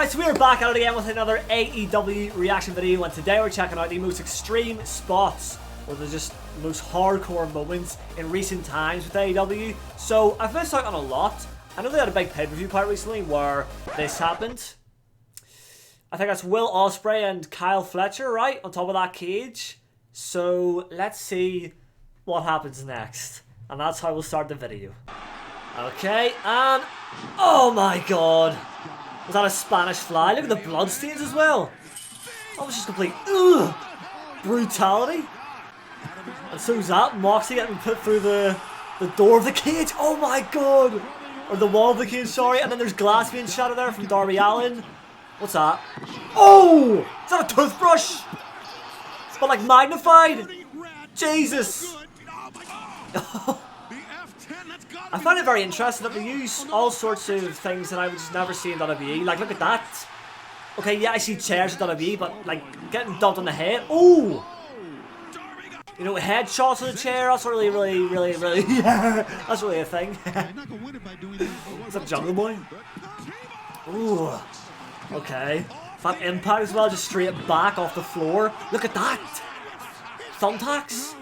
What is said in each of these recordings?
Alright, so we're back at it again with another AEW reaction video, and today we're checking out the most extreme spots, or the just most hardcore moments in recent times with AEW. So I've missed out on a lot. I know they had a big pay-per-view part recently where this happened. I think that's Will Ospreay and Kyle Fletcher, right, on top of that cage. So let's see what happens next, and that's how we'll start the video. Okay, and oh my god. Was that a Spanish fly? Look at the bloodstains as well. That was just complete brutality. And so's that. Moxley getting put through the door of the cage. Oh my god. Or the wall of the cage, sorry. And then there's glass being shattered there from Darby Allin. What's that? Oh! Is that a toothbrush? But like magnified? Jesus. I find it very interesting that they use all sorts of things that I would just never see in WWE. Like, look at that. Okay, yeah, I see chairs in WWE, but, like, getting dumped on the head. Ooh! You know, headshots on the chair, that's really, yeah, that's really a thing. Is that Jungle Boy? Ooh. Okay. That impact as well, just straight back off the floor. Look at that! Thumbtacks?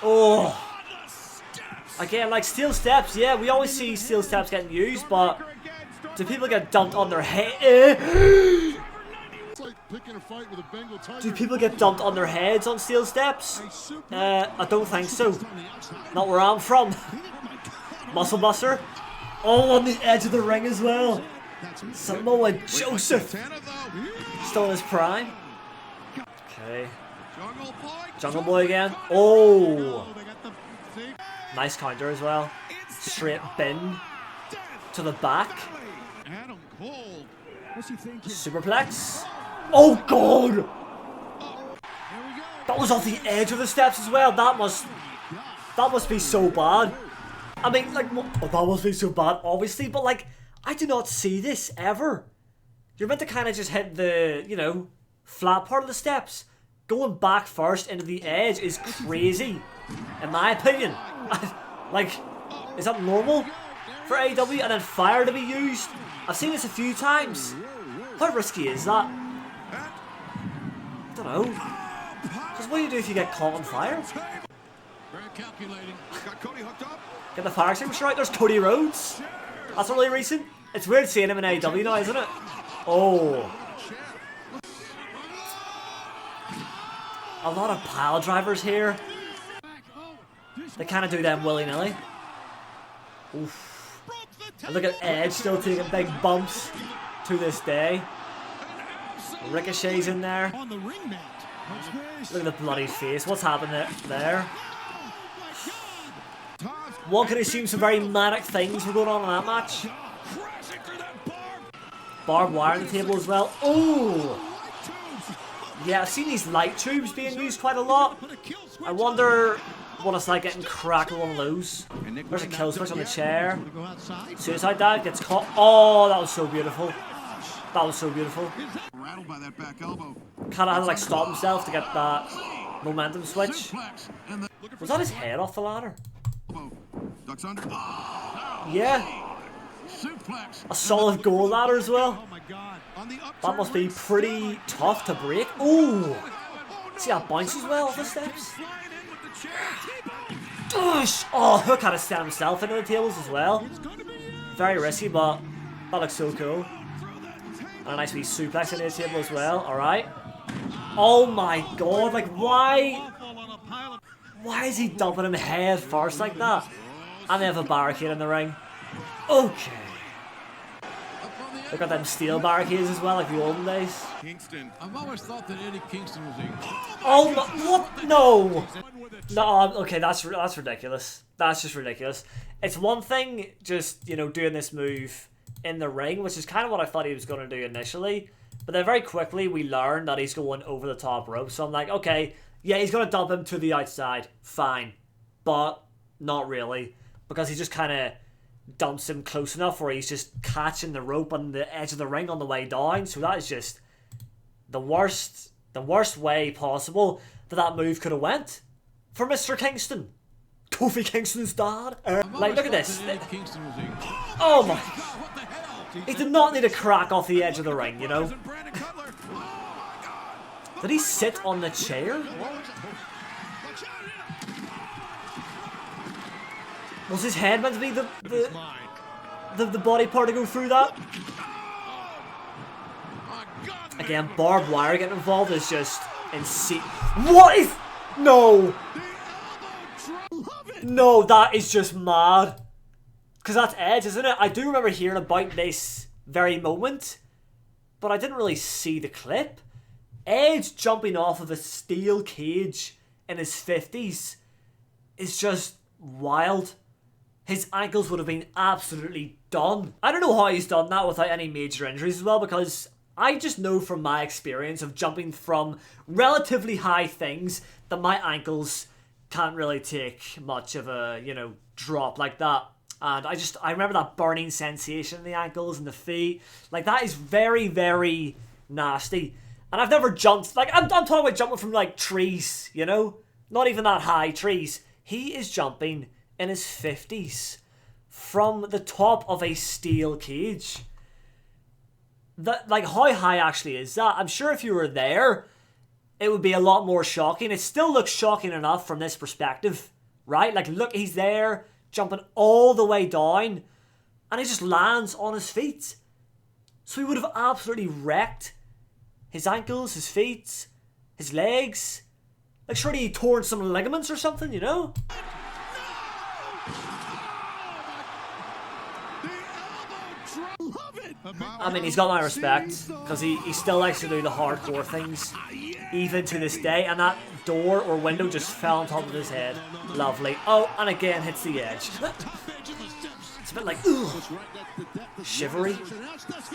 Oh. Again, like steel steps, yeah, we always see steel steps getting used, but do people get dumped on their head? Do people get dumped on their heads on steel steps? I don't think so. Not where I'm from. Muscle Buster. Oh, on the edge of the ring as well. Samoa Joseph. Still in his prime. Okay. Jungle Boy again. Oh. Nice counter as well. Straight bend to the back. Superplex. Oh god! That was off the edge of the steps as well. That must be so bad. I mean, like, oh, that must be so bad, obviously, but like, I do not see this ever. You're meant to kind of just hit the, you know, flat part of the steps. Going back first into the edge is crazy, in my opinion. Like, is that normal for AEW? And then fire to be used? I've seen this a few times. How risky is that? I don't know. Because what do you do if you get caught on fire? Get the fire extinguisher right. There's Cody Rhodes. That's really recent. It's weird seeing him in AEW now, isn't it? Oh. A lot of pile drivers here. They kind of do them willy-nilly. Oof. And look at Edge still taking big bumps to this day. Ricochet's in there. Look at the bloody face. What's happened there? One could assume some very manic things were going on in that match. Barbed wire on the table as well. Oh! Yeah, I've seen these light tubes being used quite a lot. I wonder what it's like getting cracked with one of those. There's a kill switch on the chair. Suicide dive gets caught. Oh, that was so beautiful. That was so beautiful. Kinda had to like stop himself to get that momentum switch. Was that his head off the ladder? Yeah. A solid gold ladder as well. That must be pretty tough to break. Ooh. See that bounce as well off the steps? Oh, Hook had to stand himself into the tables as well. Very risky, but that looks so cool. And a nice wee suplex into the table as well. Alright. Oh my god, like why is he dumping him head first like that? And they have a barricade in the ring. Okay. They got them steel barricades as well, like the olden days. Kingston. I've always thought that Eddie Kingston was a... Oh my, what? No! No, okay, that's ridiculous. That's just ridiculous. It's one thing just, you know, doing this move in the ring, which is kind of what I thought he was going to do initially. But then very quickly we learned that he's going over the top rope. So I'm like, okay, yeah, he's going to dump him to the outside. Fine. But not really. Because he just kind of dumps him close enough where he's just catching the rope on the edge of the ring on the way down. So that is just the worst way possible that move could have went for Mr. Kingston. Kofi Kingston's dad. Like, look at this. Oh my. He did not need to crack off the edge of the ring, you know? Did he sit on the chair? Was his head meant to be the body part to go through that? Again, barbed wire getting involved is just insane. What is... No! No, that is just mad. Because that's Edge, isn't it? I do remember hearing about this very moment, but I didn't really see the clip. Edge jumping off of a steel cage in his 50s is just wild. His ankles would have been absolutely done. I don't know how he's done that without any major injuries as well, because I just know from my experience of jumping from relatively high things that my ankles can't really take much of a, you know, drop like that. And I remember that burning sensation in the ankles and the feet. Like, that is very, very nasty. And I've never jumped, like, I'm talking about jumping from, like, trees, you know? Not even that high trees. He is jumping in his 50s from the top of a steel cage. That, like, how high actually is that? I'm sure if you were there, it would be a lot more shocking. It still looks shocking enough from this perspective, right? Like, look, he's there, jumping all the way down, and he just lands on his feet. So he would have absolutely wrecked his ankles, his feet, his legs. Like, surely he torn some ligaments or something, you know? I mean, he's got my respect, because he still likes to do the hardcore things, even to this day, and that door or window just fell on top of his head. Lovely. Oh, and again hits the edge. It's a bit like, ugh, shivery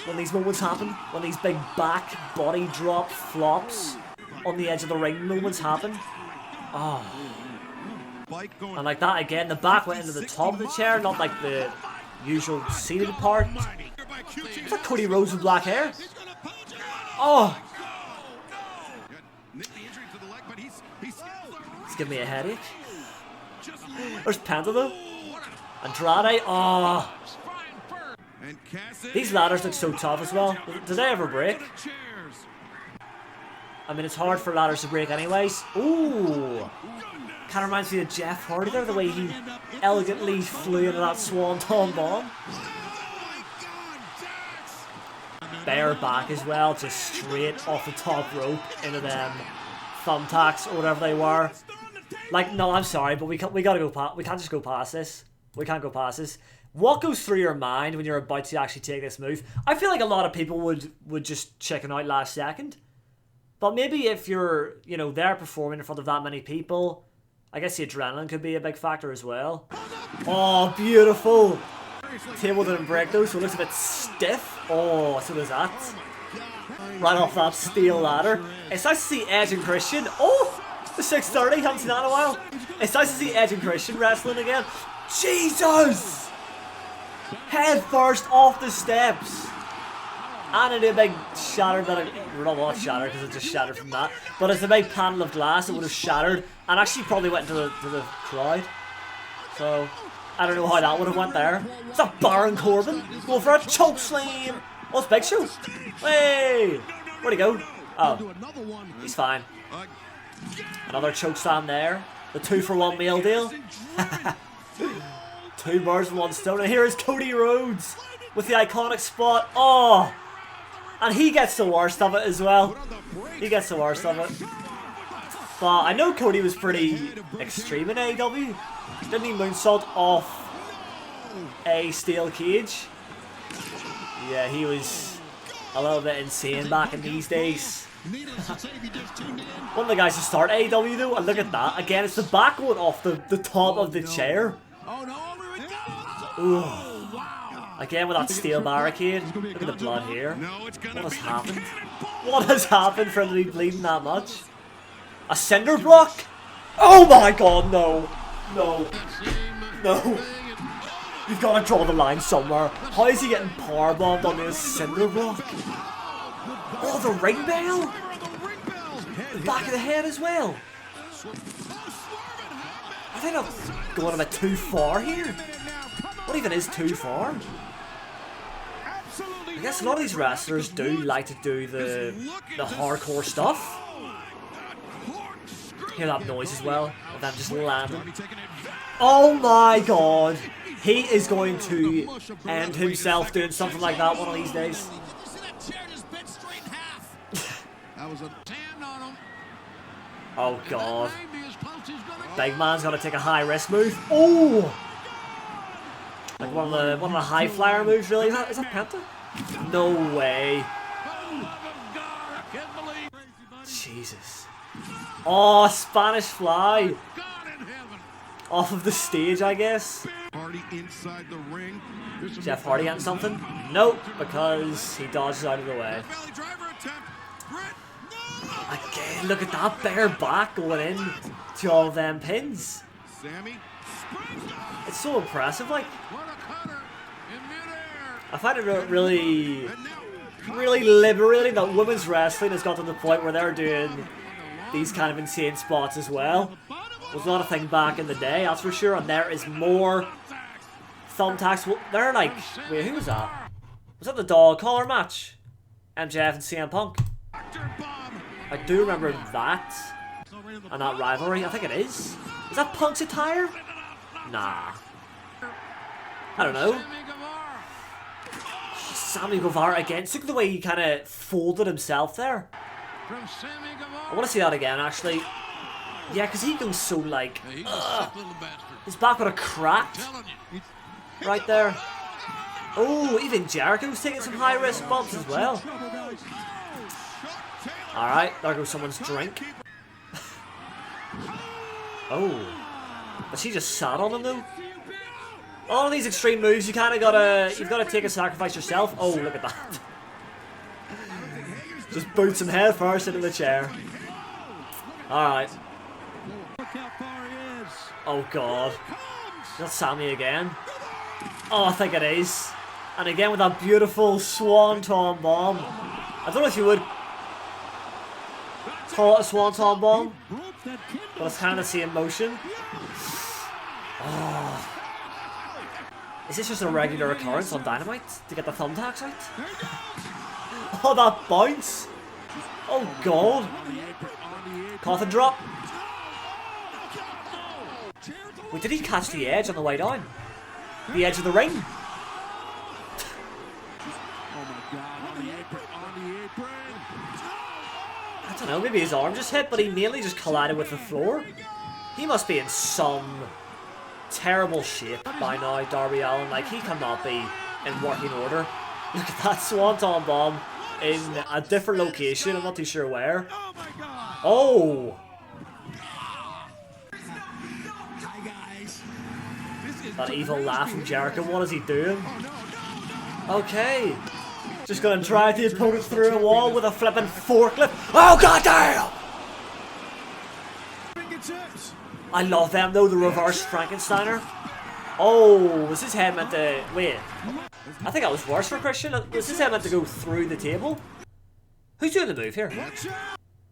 when these moments happen, when these big back, body drop, flops on the edge of the ring moments happen. Oh. And like that again, the back went into the top of the chair, not like the usual seated part. Is that Cody Rhodes with black hair? Oh! It's giving me a headache. There's Penta though. Andrade. Oh! These ladders look so tough as well. Do they ever break? I mean, it's hard for ladders to break anyways. Ooh! Kind of reminds me of Jeff Hardy there, the way he elegantly flew into that swanton bomb. Bare back as well, just straight off the top rope into them thumbtacks or whatever they were. Like, no, I'm sorry, but we gotta go past. We can't just go past this. We can't go past this. What goes through your mind when you're about to actually take this move? I feel like a lot of people would just chicken out last second. But maybe if you're, you know, there performing in front of that many people, I guess the adrenaline could be a big factor as well. Oh, beautiful. Table didn't break though, so it looks a bit stiff. Oh, so does that. Right off that steel ladder. It's nice to see Edge and Christian. Oh, the 630, haven't seen that in a while. It's nice to see Edge and Christian wrestling again. Jesus! Head first off the steps. And into a big shattered bit of, not shattered because it just shattered from that, but it's a big panel of glass that would have shattered and actually probably went into the crowd. So I don't know how that would have went there. It's that Baron Corbin going for a choke slam. Oh, it's Big Show. Hey, where'd he go? Oh, he's fine. Another choke slam there. The 2-for-1 meal deal. 2 birds with 1 stone. And here is Cody Rhodes with the iconic spot. Oh. And he gets the worst of it as well. He gets the worst of it. But I know Cody was pretty extreme in AEW. Didn't he moonsault off a steel cage? Yeah, he was a little bit insane back in these days. One of the guys to start AEW though, and look at that. Again, it's the back going off the top of the chair. Ooh. Again with that steel barricade. Look at the blood here. What has happened? What has happened for him to be bleeding that much? A cinder block? Oh my god, no. No. No. You've got to draw the line somewhere. How is he getting powerbombed on this cinder block? Oh, the ring bell? The back of the head as well. I think I'm going a bit too far here. What even is too far? I guess a lot of these wrestlers do like to do the hardcore stuff. Hear that noise as well, of them just landing. Oh my god! He is going to end himself doing something like that one of these days. Oh god. Big man's gonna take a high risk move. Oh! Like one of the high flyer moves, really. Is that Penta? No way. Jesus. Oh, Spanish fly. Off of the stage, I guess. Jeff Hardy getting something? Nope, because he dodges out of the way. Again, look at that bare back going in to all of them pins. It's so impressive, like. I find it really liberating that women's wrestling has got to the point where they're doing these kind of insane spots as well. It was not a thing back in the day, that's for sure, and there is more thumbtacks. Well, they're like, wait, who was that? Was that the dog collar match? MJF and CM Punk. I do remember that, and that rivalry. I think it is. Is that Punk's attire? Nah. I don't know. Sammy Guevara again. Look at the way he kind of folded himself there. I want to see that again, actually. Yeah, because he goes so like... his back would have cracked. Right there. Oh, even Jericho's taking some high-risk bumps as well. Alright, there goes someone's drink. Oh. But she just sat on him, though. All of these extreme moves, you kind of gotta... You've got to take a sacrifice yourself. Oh, look at that. Just boots him head first into the chair. Alright. Oh, God. That's Sammy again. Oh, I think it is. And again with that beautiful swanton bomb. I don't know if you would call it a swanton bomb, but it's kind of the same motion. Oh. Is this just a regular occurrence on Dynamite to get the thumbtacks out? Oh, that bounce! Oh, God! Coffin drop. Wait, did he catch the edge on the way down? The edge of the ring? I don't know, maybe his arm just hit, but he mainly just collided with the floor. He must be in some terrible shape by now, Darby Allin. Like, he cannot be in working order. Look at that swanton bomb in a different location. I'm not too sure where. Oh! That evil laugh from Jericho. What is he doing? Okay. Just gonna drive the opponent through a wall with a flipping forklift. Oh, goddamn! I love them though, the reverse Frankensteiner. Oh, was his head meant to... Wait. I think that was worse for Christian. Was his head meant to go through the table? Who's doing the move here?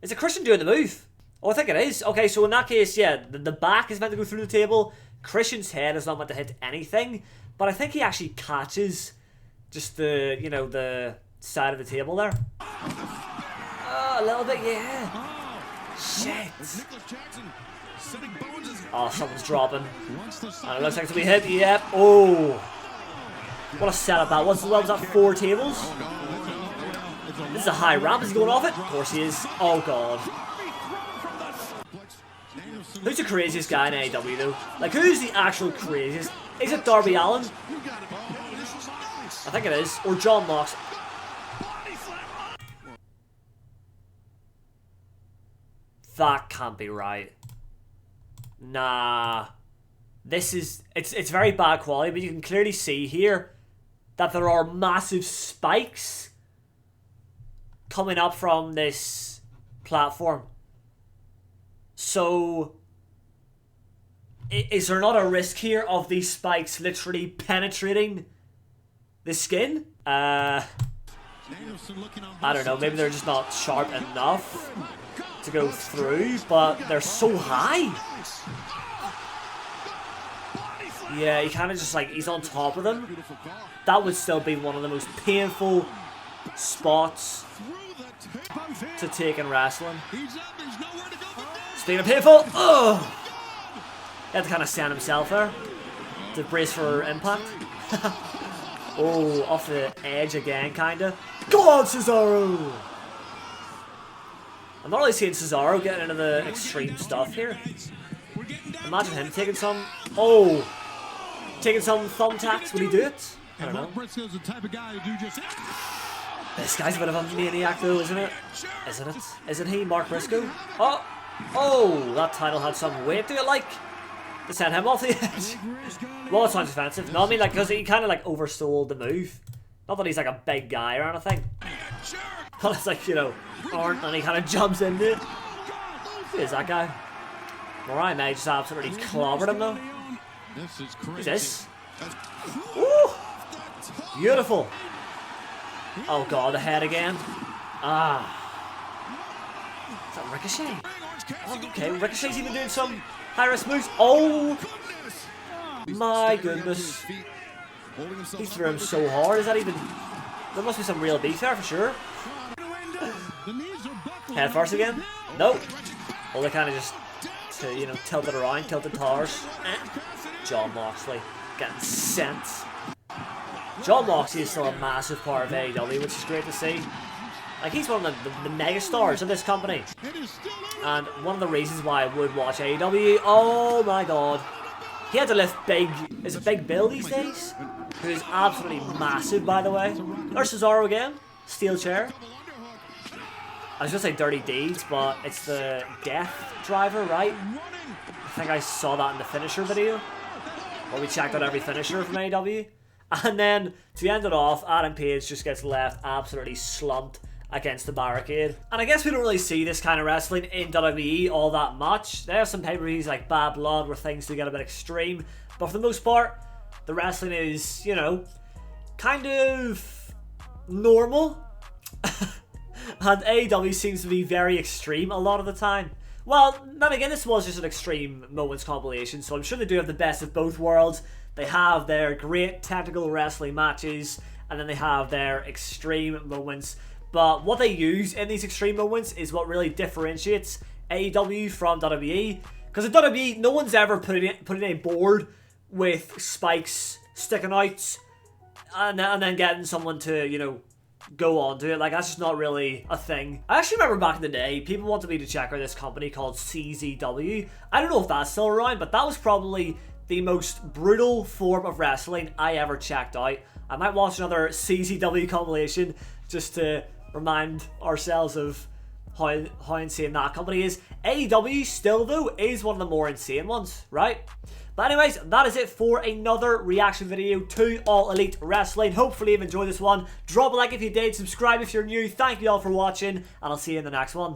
Is it Christian doing the move? Oh, I think it is. Okay, so in that case, yeah, the back is meant to go through the table. Christian's head is not meant to hit anything. But I think he actually catches just the, you know, the side of the table there. Oh, a little bit, yeah. Shit. Oh, someone's dropping. And it looks like it's going to be hit. Yep. Oh. What a setup that was. What was that? 4 tables? This is a high ramp. Is he going off it? Of course he is. Oh, God. Who's the craziest guy in AEW, though? Like, who's the actual craziest? Is it Darby Allin? I think it is. Or John Mox. That can't be right. Nah. This is... It's very bad quality, but you can clearly see here that there are massive spikes coming up from this platform. So... Is there not a risk here of these spikes literally penetrating the skin? I don't know, maybe they're just not sharp enough to go through, but they're so high. Yeah, he kind of just like, he's on top of them. That would still be one of the most painful spots to take in wrestling. Speaking of painful, oh! He had to kind of stand himself there to brace for impact. Oh, off the edge again, kind of. Go on, Cesaro! I'm not really seeing Cesaro getting into the extreme stuff here. Imagine him taking some... Oh! Taking some thumbtacks. Would he do it? I don't know. This guy's a bit of a maniac though, isn't it? Isn't it? Isn't he, Mark Briscoe? Oh! Oh! That title had some weight to it, like. To send him off the edge. Well, it sounds offensive. No, I mean, like, because he kind of, like, oversold the move. Not that he's, like, a big guy or anything. But it's like, you know, and he kind of jumps into it. Who is that guy? Mariah May just absolutely clobbered him, though. Who's this? Ooh! Beautiful. Oh, God, the head again. Ah. Is that Ricochet? Oh, okay, Ricochet's even doing some high-risk moves. Oh! My goodness. He threw him so hard. Is that even... There must be some real beef there, for sure. Head first again? Nope. Well, they kind of just, you know, tilted around, tilted towers. John Moxley getting sent. John Moxley is still a massive part of AEW, which is great to see. Like, he's one of the mega stars of this company. And one of the reasons why I would watch AEW, oh my god. He had to lift Big, is it Big Bill these days? Who is absolutely massive, by the way. There's Cesaro again, steel chair. I was going to say Dirty Deeds, but it's the Death Driver, right? I think I saw that in the finisher video, where we checked out every finisher from AEW. And then, to end it off, Adam Page just gets left absolutely slumped against the barricade. And I guess we don't really see this kind of wrestling in WWE all that much. There are some pay-per-views like Bad Blood where things do get a bit extreme, but for the most part, the wrestling is, you know, kind of normal. And AEW seems to be very extreme a lot of the time. Well, then again, this was just an Extreme Moments compilation, so I'm sure they do have the best of both worlds. They have their great technical wrestling matches, and then they have their extreme moments. But what they use in these extreme moments is what really differentiates AEW from WWE. Because in WWE, no one's ever put in a board with spikes sticking out and then getting someone to, you know, go on to it. Like, that's just not really a thing. I actually remember back in the day, people wanted me to check out this company called CZW. I don't know if that's still around, but that was probably the most brutal form of wrestling I ever checked out. I might watch another CZW compilation just to remind ourselves of how insane that company is. AEW still, though, is one of the more insane ones, right? But anyways, that is it for another reaction video to All Elite Wrestling. Hopefully you've enjoyed this one. Drop a like if you did, subscribe if you're new. Thank you all for watching, and I'll see you in the next one.